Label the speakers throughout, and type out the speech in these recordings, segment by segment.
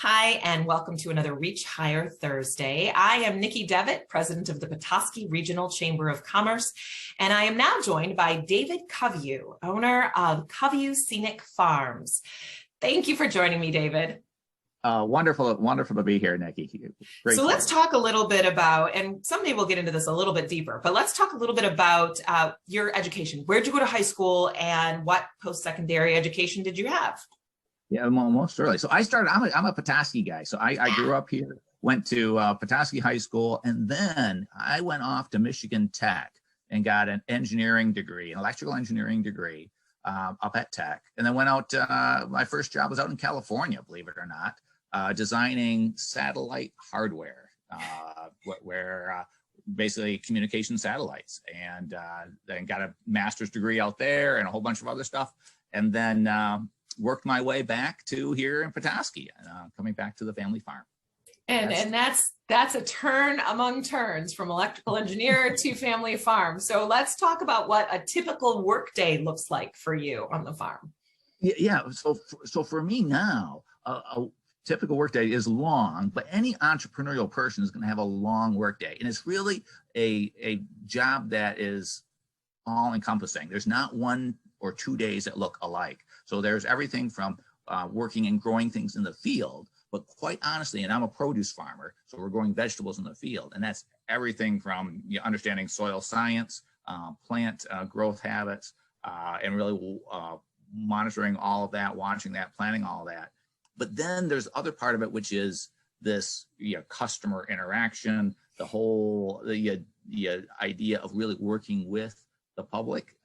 Speaker 1: Hi, and welcome to another Reach Higher Thursday. I am Nikki Devitt, president of the Petoskey Regional Chamber of Commerce, and I am now joined by David Coveyou, owner of Coveyou Scenic Farms. Thank you for joining me, David.
Speaker 2: Wonderful to be here, Nikki. Great.
Speaker 1: So let's talk a little bit about, and someday we'll get into this a little bit deeper, but let's talk a little bit about your education. Where'd you go to high school and what post-secondary education did you have?
Speaker 2: Yeah, most early. So I'm a Petoskey guy. So I grew up here, went to Petoskey High School, and then I went off to Michigan Tech and got an engineering degree, an electrical engineering degree up at Tech. And then went out, my first job was out in California, believe it or not, designing satellite hardware, where basically communication satellites, and then got a master's degree out there and a whole bunch of other stuff. And then worked my way back to here in Petoskey, coming back to the family farm.
Speaker 1: And that's a turn among turns from electrical engineer to family farm. So let's talk about what a typical workday looks like for you on the farm.
Speaker 2: Yeah. So for me now, a typical workday is long, but any entrepreneurial person is going to have a long workday, and it's really a job that is all encompassing. There's not 1 or 2 days that look alike. So there's everything from working and growing things in the field, but quite honestly, and I'm a produce farmer, so we're growing vegetables in the field, and that's everything from understanding soil science, plant growth habits, and really monitoring all of that, watching that, planning all of that. But then there's the other part of it, which is this customer interaction, the idea of really working with the public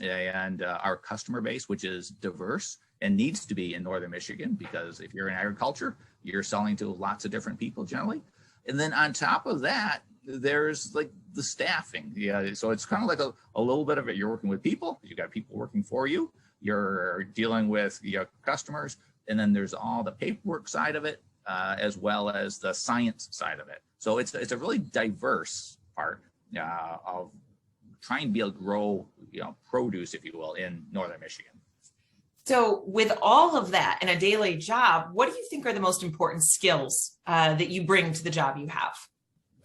Speaker 2: and our customer base, which is diverse and needs to be in northern Michigan, because if you're in agriculture, you're selling to lots of different people generally. And then on top of that, there's like the staffing. Yeah, so it's kind of like a little bit of it. You're working with people, you got people working for you, you're dealing with your customers, and then there's all the paperwork side of it, as well as the science side of it. So it's a really diverse part of trying to be able to grow, produce, if you will, in northern Michigan.
Speaker 1: So with all of that in a daily job, what do you think are the most important skills that you bring to the job you have?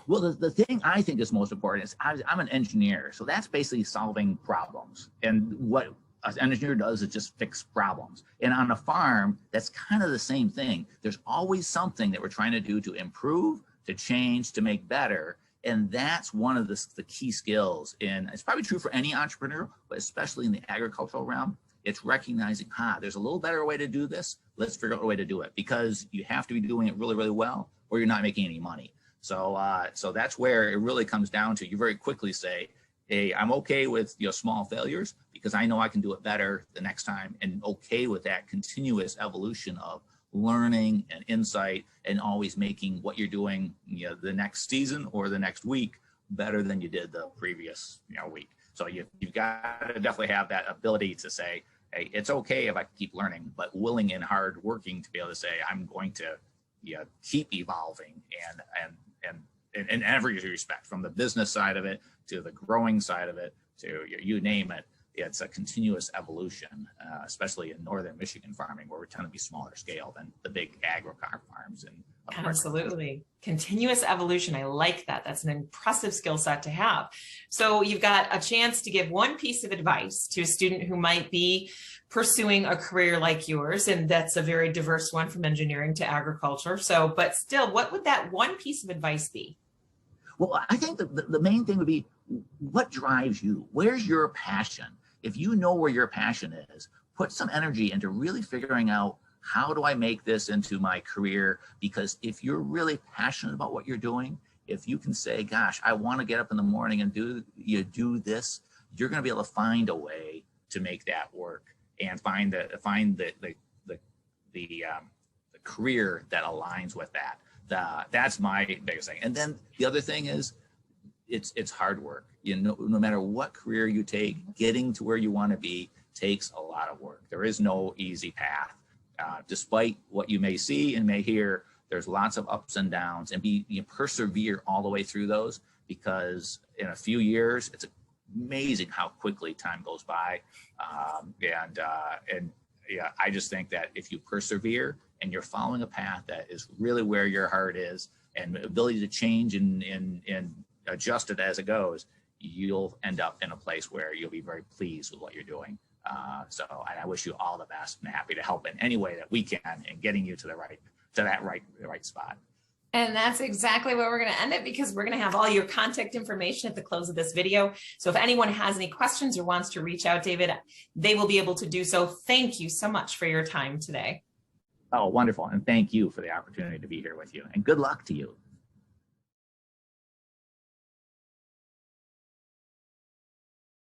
Speaker 2: Well, the thing I think is most important is I'm an engineer. So that's basically solving problems. And what an engineer does is just fix problems. And on a farm, that's kind of the same thing. There's always something that we're trying to do to improve, to change, to make better. And that's one of the key skills. And it's probably true for any entrepreneur, but especially in the agricultural realm, it's recognizing, there's a little better way to do this. Let's figure out a way to do it, because you have to be doing it really, really well, or you're not making any money. So that's where it really comes down to. You very quickly say, hey, I'm okay with small failures, because I know I can do it better the next time, and okay with that continuous evolution of learning and insight, and always making what you're doing the next season or the next week better than you did the previous week. So you've got to definitely have that ability to say, hey, it's okay if I keep learning, but willing and hard working to be able to say, I'm going to keep evolving and in every respect, from the business side of it to the growing side of it to you name it. It's a continuous evolution, especially in northern Michigan farming, where we tend to be smaller scale than the big agriculture farms.
Speaker 1: Absolutely. Continuous evolution. I like that. That's an impressive skill set to have. So you've got a chance to give one piece of advice to a student who might be pursuing a career like yours, and that's a very diverse one, from engineering to agriculture. So, but still, what would that one piece of advice be?
Speaker 2: Well, I think the main thing would be, what drives you? Where's your passion? If you know where your passion is, put some energy into really figuring out, how do I make this into my career? Because if you're really passionate about what you're doing, if you can say, gosh, I want to get up in the morning and do this, you're going to be able to find a way to make that work, and find the career that aligns with that. That's my biggest thing. And then the other thing is, it's hard work. No matter what career you take, getting to where you want to be takes a lot of work. There is no easy path. Despite what you may see and may hear, there's lots of ups and downs, and you persevere all the way through those, because in a few years, it's amazing how quickly time goes by. And yeah, I just think that if you persevere and you're following a path that is really where your heart is and ability to change and adjust it as it goes, you'll end up in a place where you'll be very pleased with what you're doing. So I wish you all the best and happy to help in any way that we can in getting you to the right spot.
Speaker 1: And that's exactly where we're going to end it, because we're going to have all your contact information at the close of this video. So if anyone has any questions or wants to reach out, David, they will be able to do so. Thank you so much for your time today.
Speaker 2: Oh, wonderful. And thank you for the opportunity to be here with you, and good luck to you.